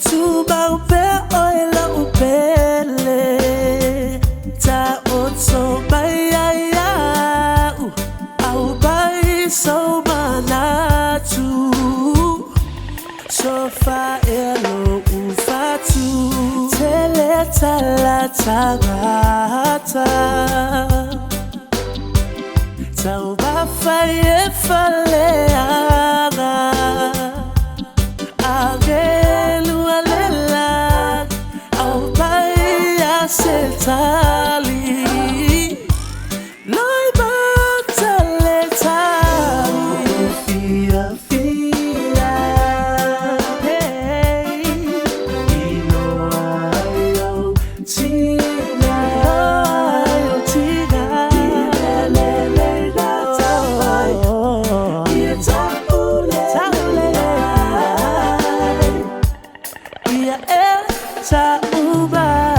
tuba upe oila upele ta otso bayaya au bai so manatu sofa elo ufatu tele tala tagata tauba faye faleanga Setali Noi batale tali Fia fia Hey Ino ayo Tina Ayo tina Ilele da tawai Ia taule Ia e taubai